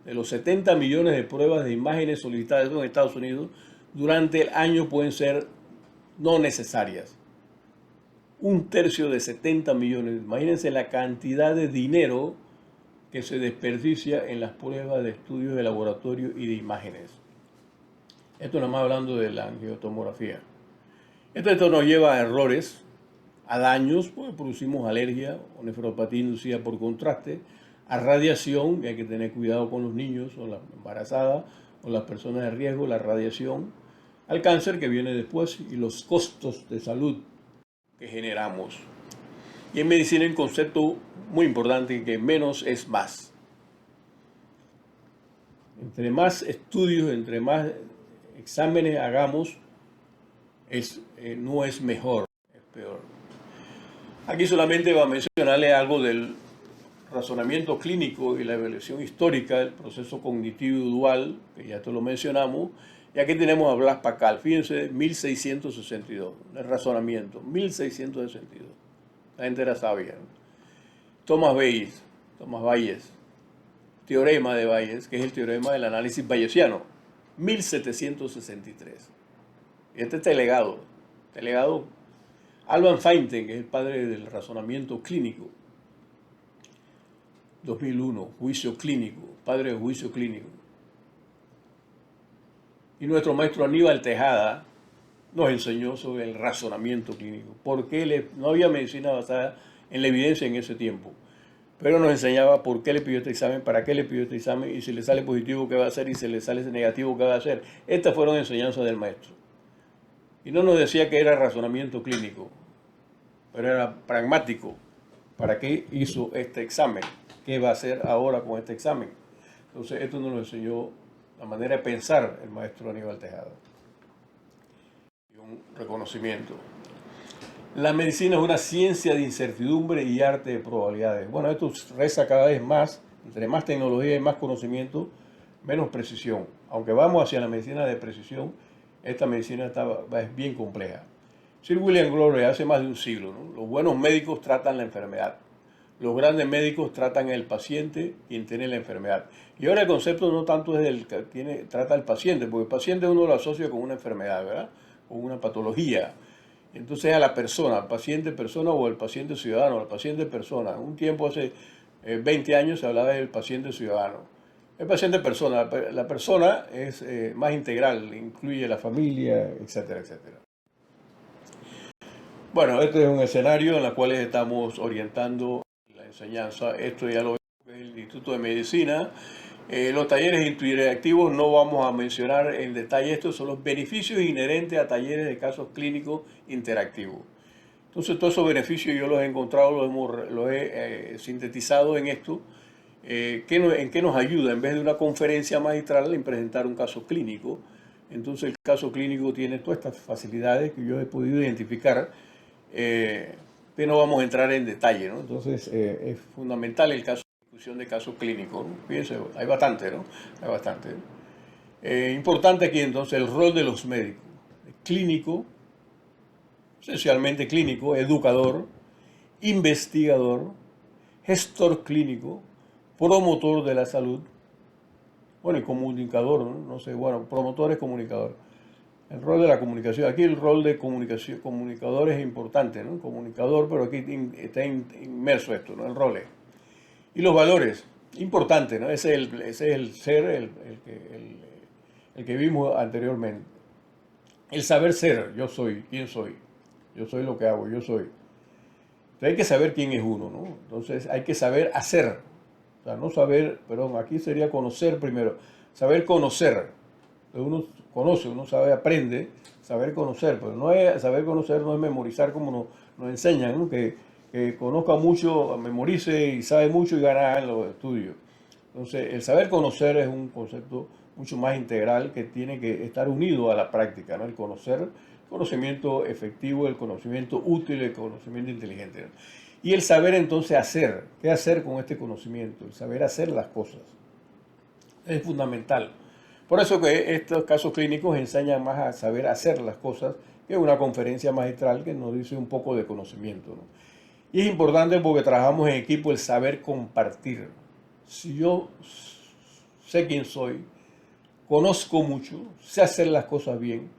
de los 70 millones de pruebas de imágenes solicitadas en Estados Unidos, durante el año pueden ser no necesarias. Un tercio de 70 millones. Imagínense la cantidad de dinero que se desperdicia en las pruebas de estudios de laboratorio y de imágenes. Esto nada más hablando de la angiotomografía. Esto nos lleva a errores, a daños, porque producimos alergia o nefropatía inducida por contraste, a radiación, y hay que tener cuidado con los niños o las embarazadas o las personas de riesgo, la radiación, al cáncer que viene después y los costos de salud que generamos. Y en medicina hay un concepto muy importante que menos es más. Entre más estudios, entre más exámenes hagamos, no es mejor, es peor. Aquí solamente va a mencionarle algo del razonamiento clínico y la evaluación histórica del proceso cognitivo dual, que ya te lo mencionamos. Y aquí tenemos a Blas Pascal, fíjense, 1662, el razonamiento, 1662. La gente era sabia, ¿no? Thomas Bayes, teorema de Bayes, que es el teorema del análisis bayesiano, 1763. Y este es legado. Alban Feinstein, que es el padre del razonamiento clínico, 2001, juicio clínico, padre del juicio clínico. Y nuestro maestro Aníbal Tejada nos enseñó sobre el razonamiento clínico, porque no había medicina basada en la evidencia en ese tiempo, pero nos enseñaba por qué le pidió este examen, para qué le pidió este examen, y si le sale positivo, qué va a hacer, y si le sale negativo, qué va a hacer. Estas fueron enseñanzas del maestro. Y no nos decía que era razonamiento clínico, pero era pragmático. ¿Para qué hizo este examen? ¿Qué va a hacer ahora con este examen? Entonces, esto nos lo enseñó la manera de pensar el maestro Aníbal Tejada. Y un reconocimiento. La medicina es una ciencia de incertidumbre y arte de probabilidades. Bueno, esto reza cada vez más. Entre más tecnología y más conocimiento, menos precisión. Aunque vamos hacia la medicina de precisión, esta medicina es bien compleja. Sir William Glover, hace más de un siglo, ¿no? Los buenos médicos tratan la enfermedad. Los grandes médicos tratan al paciente, quien tiene la enfermedad. Y ahora el concepto no tanto es el que trata al paciente, porque el paciente uno lo asocia con una enfermedad, ¿verdad? Con una patología. Entonces a la persona, al paciente persona o el paciente ciudadano, al paciente persona. Un tiempo, hace 20 años, se hablaba del paciente ciudadano. El paciente persona, la persona es más integral, incluye la familia, etcétera, etcétera. Bueno, este es un escenario en el cual estamos orientando la enseñanza. Esto ya lo vemos en el Instituto de Medicina. Los talleres interactivos no vamos a mencionar en detalle. Estos son los beneficios inherentes a talleres de casos clínicos interactivos. Entonces, todos esos beneficios yo los he encontrado, los he sintetizado en esto. ¿En qué nos ayuda? En vez de una conferencia magistral, en presentar un caso clínico. Entonces, el caso clínico tiene todas estas facilidades que yo he podido identificar, pero no vamos a entrar en detalle, ¿no? Entonces, es fundamental el caso de casos clínicos, ¿no? Fíjense, hay bastante, ¿no? Hay bastante. Importante aquí entonces el rol de los médicos. Clínico, esencialmente clínico, educador, investigador, gestor clínico, promotor de la salud, bueno, y comunicador, ¿no? No sé, bueno, promotor es comunicador. El rol de la comunicación, aquí el rol de comunicador es importante, ¿no? Comunicador, pero aquí está inmerso esto, ¿no? El rol es. Y los valores, importante, ¿no? Ese es el ser, el que vimos anteriormente. El saber ser, yo soy, ¿quién soy? Yo soy lo que hago, yo soy. Entonces hay que saber quién es uno, ¿no? Entonces hay que saber hacer. O sea, no saber, perdón, aquí sería conocer primero. Saber conocer. Uno conoce, uno sabe, aprende, saber conocer. Pero no es, saber conocer no es memorizar como nos enseñan, ¿no? Que conozca mucho, memorice y sabe mucho y gana en los estudios. Entonces, el saber conocer es un concepto mucho más integral que tiene que estar unido a la práctica, ¿no? El conocer, el conocimiento efectivo, el conocimiento útil, el conocimiento inteligente, ¿no? Y el saber entonces hacer, ¿qué hacer con este conocimiento? El saber hacer las cosas. Es fundamental. Por eso que estos casos clínicos enseñan más a saber hacer las cosas que una conferencia magistral que nos dice un poco de conocimiento, ¿no? Y es importante porque trabajamos en equipo el saber compartir. Si yo sé quién soy, conozco mucho, sé hacer las cosas bien,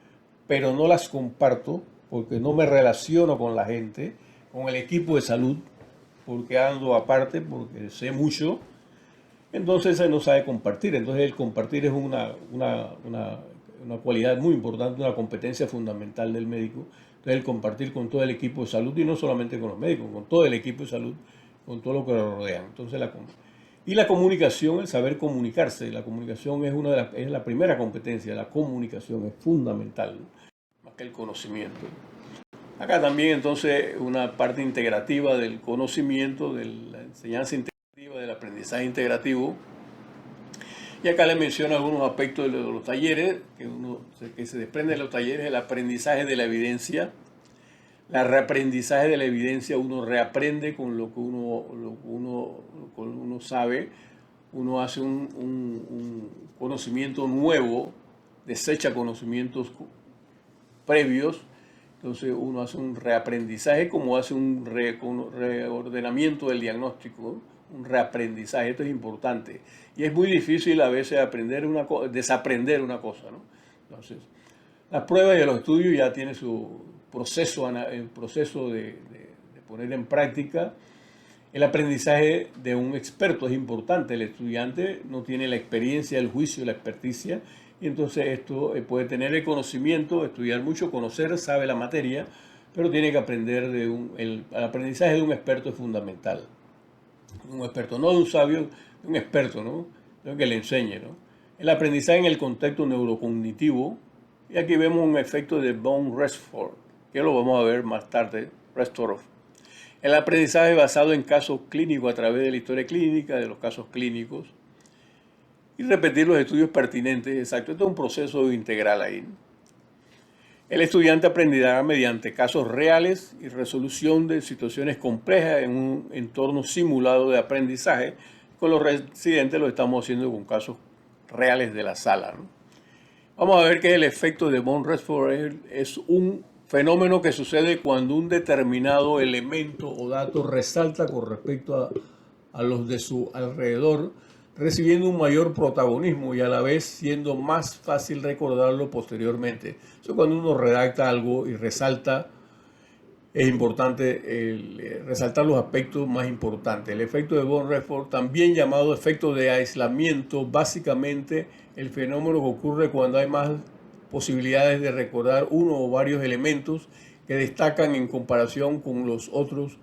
pero no las comparto porque no me relaciono con la gente, con el equipo de salud, porque ando aparte, porque sé mucho, entonces él no sabe compartir. Entonces el compartir es una cualidad muy importante, una competencia fundamental del médico. Entonces el compartir con todo el equipo de salud, y no solamente con los médicos, con todo el equipo de salud, con todo lo que lo rodean. Entonces y la comunicación, el saber comunicarse. La comunicación es es la primera competencia, la comunicación es fundamental, ¿no? Más que el conocimiento. Acá también entonces una parte integrativa del conocimiento, de la enseñanza integrativa, del aprendizaje integrativo. Y acá le menciono algunos aspectos de los talleres, que se desprende de los talleres: el aprendizaje de la evidencia, el reaprendizaje de la evidencia. Uno reaprende con lo que uno sabe, uno hace un conocimiento nuevo, desecha conocimientos previos. Entonces uno hace un reaprendizaje, como hace un reordenamiento del diagnóstico, un reaprendizaje. Esto es importante. Y es muy difícil a veces desaprender una cosa, ¿no? Entonces, las pruebas y los estudios ya tienen su proceso, el proceso de poner en práctica. El aprendizaje de un experto es importante. El estudiante no tiene la experiencia, el juicio, la experticia. Y entonces esto puede tener el conocimiento, estudiar mucho, conocer, sabe la materia, pero tiene que aprender el aprendizaje de un experto es fundamental. Un experto, no de un sabio, de un experto, ¿no? De que le enseñe, ¿no? El aprendizaje en el contexto neurocognitivo. Y aquí vemos un efecto de von Restorff, que lo vamos a ver más tarde, Restorff. El aprendizaje basado en casos clínicos a través de la historia clínica, de los casos clínicos. Y repetir los estudios pertinentes. Exacto, esto es un proceso integral ahí. El estudiante aprenderá mediante casos reales y resolución de situaciones complejas en un entorno simulado de aprendizaje. Con los residentes lo estamos haciendo con casos reales de la sala, ¿no? Vamos a ver qué es el efecto de von Restorff. Es un fenómeno que sucede cuando un determinado elemento o dato resalta con respecto a los de su alrededor, recibiendo un mayor protagonismo y a la vez siendo más fácil recordarlo posteriormente. Eso cuando uno redacta algo y resalta, es importante resaltar los aspectos más importantes. El efecto de von Restorff, también llamado efecto de aislamiento, básicamente el fenómeno que ocurre cuando hay más posibilidades de recordar uno o varios elementos que destacan en comparación con los otros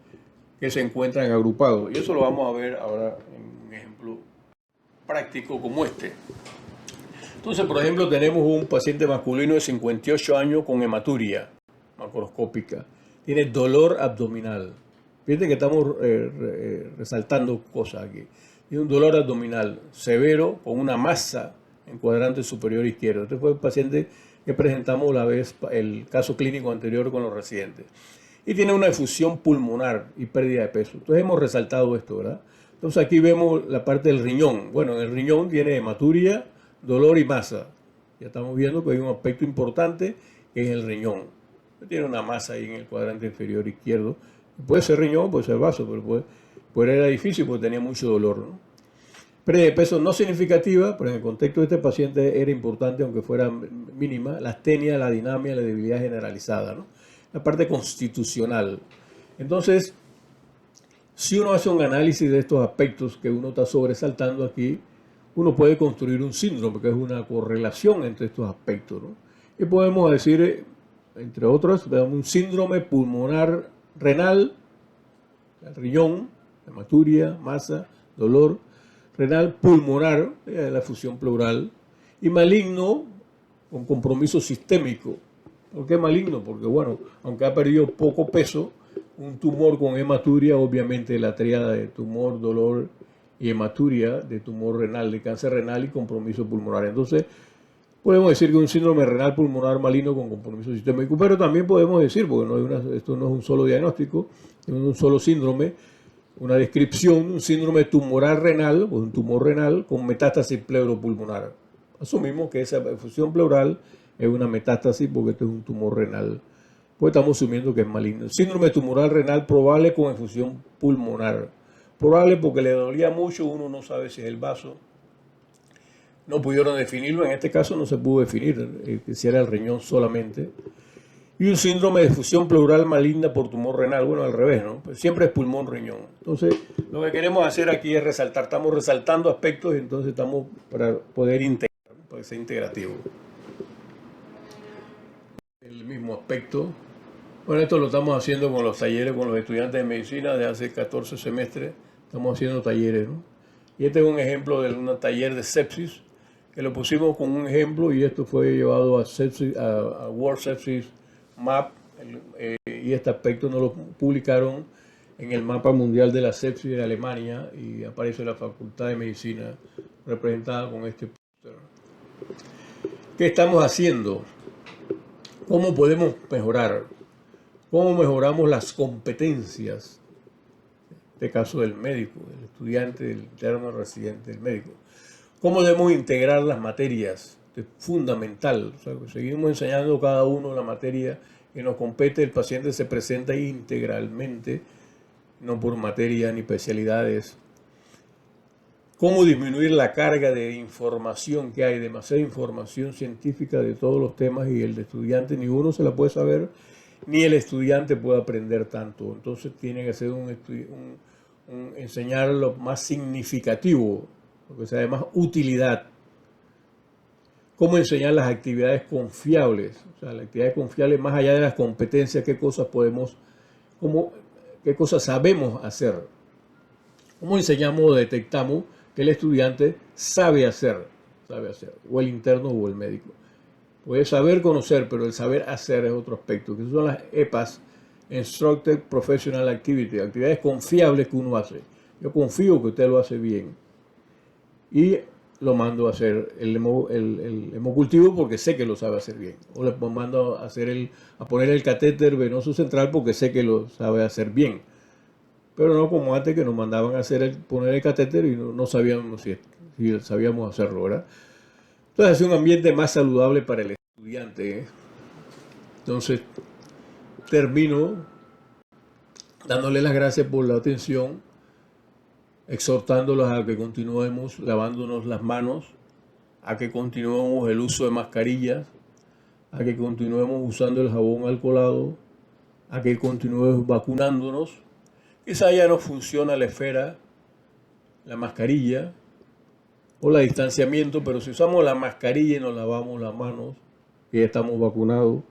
que se encuentran agrupados. Y eso lo vamos a ver ahora en un ejemplo práctico como este. Entonces, por ejemplo, tenemos un paciente masculino de 58 años con hematuria macroscópica. Tiene dolor abdominal. Fíjense que estamos resaltando cosas aquí. Tiene un dolor abdominal severo con una masa en cuadrante superior izquierdo. Este fue el paciente que presentamos el caso clínico anterior con los residentes. Y tiene una efusión pulmonar y pérdida de peso. Entonces hemos resaltado esto, ¿verdad? Entonces aquí vemos la parte del riñón. Bueno, en el riñón tiene hematuria, dolor y masa. Ya estamos viendo que hay un aspecto importante que es el riñón. Tiene una masa ahí en el cuadrante inferior izquierdo. Puede ser riñón, puede ser vaso, pero era difícil porque tenía mucho dolor, ¿no? Pérdida de peso no significativa, pero en el contexto de este paciente era importante, aunque fuera mínima, la astenia, la dinamia, la debilidad generalizada, ¿no? La parte constitucional. Entonces, si uno hace un análisis de estos aspectos que uno está sobresaltando aquí, uno puede construir un síndrome, que es una correlación entre estos aspectos, ¿no? Y podemos decir, entre otros, un síndrome pulmonar renal, el riñón, hematuria, masa, dolor, renal pulmonar, la fusión pleural, y maligno con compromiso sistémico. ¿Por qué maligno? Porque, bueno, aunque ha perdido poco peso, un tumor con hematuria, obviamente la tríada de tumor, dolor y hematuria, de tumor renal, de cáncer renal y compromiso pulmonar. Entonces, podemos decir que un síndrome renal pulmonar maligno con compromiso sistémico, pero también podemos decir, porque esto no es un solo diagnóstico, es un solo síndrome, una descripción, un síndrome tumoral renal, o un tumor renal con metástasis pleuropulmonar. Asumimos que esa efusión pleural es una metástasis porque esto es un tumor renal. Pues estamos asumiendo que es maligno. Síndrome tumoral renal probable con efusión pulmonar. Probable porque le dolía mucho, uno no sabe si es el vaso, no pudieron definirlo, en este caso no se pudo definir si era el riñón solamente. Y un síndrome de fusión pleural maligna por tumor renal, bueno, al revés, ¿no? Pues siempre es pulmón-riñón. Entonces, lo que queremos hacer aquí es resaltar, estamos resaltando aspectos y entonces estamos para poder integrar, para que sea integrativo. El mismo aspecto. Bueno, esto lo estamos haciendo con los talleres, con los estudiantes de medicina de hace 14 semestres, estamos haciendo talleres, ¿no? Y este es un ejemplo de un taller de sepsis, que lo pusimos con un ejemplo y esto fue llevado a World Sepsis Map, y este aspecto nos lo publicaron en el mapa mundial de la sepsis de Alemania y aparece la Facultad de Medicina representada con este póster. ¿Qué estamos haciendo? ¿Cómo podemos mejorar? ¿Cómo mejoramos las competencias? En este caso del médico, del estudiante, del interno residente, del médico. ¿Cómo debemos integrar las materias? Es fundamental. O sea, seguimos enseñando cada uno la materia que nos compete. El paciente se presenta integralmente, no por materia ni especialidades. ¿Cómo disminuir la carga de información que hay? Demasiada información científica de todos los temas y el de estudiante ni uno se la puede saber, ni el estudiante puede aprender tanto. Entonces tiene que ser enseñar lo más significativo, lo que sea de más utilidad. Cómo enseñar las actividades confiables, o sea, las actividades confiables más allá de las competencias, qué cosas podemos, qué cosas sabemos hacer. Cómo enseñamos o detectamos que el estudiante sabe hacer, o el interno o el médico. Puede saber conocer, pero el saber hacer es otro aspecto, que son las EPAs, Instructed Professional Activity, actividades confiables que uno hace. Yo confío que usted lo hace bien y lo mando a hacer el hemocultivo porque sé que lo sabe hacer bien. O le mando a poner el catéter venoso central porque sé que lo sabe hacer bien. Pero no como antes que nos mandaban a poner el catéter y no sabíamos si sabíamos hacerlo, ¿verdad? Entonces, es un ambiente más saludable para el estudiante, ¿eh? Entonces, termino dándole las gracias por la atención, exhortándolos a que continuemos lavándonos las manos, a que continuemos el uso de mascarillas, a que continuemos usando el jabón alcoholado, a que continuemos vacunándonos. Quizá ya no funciona la esfera, la mascarilla o el distanciamiento, pero si usamos la mascarilla y nos lavamos las manos y estamos vacunados,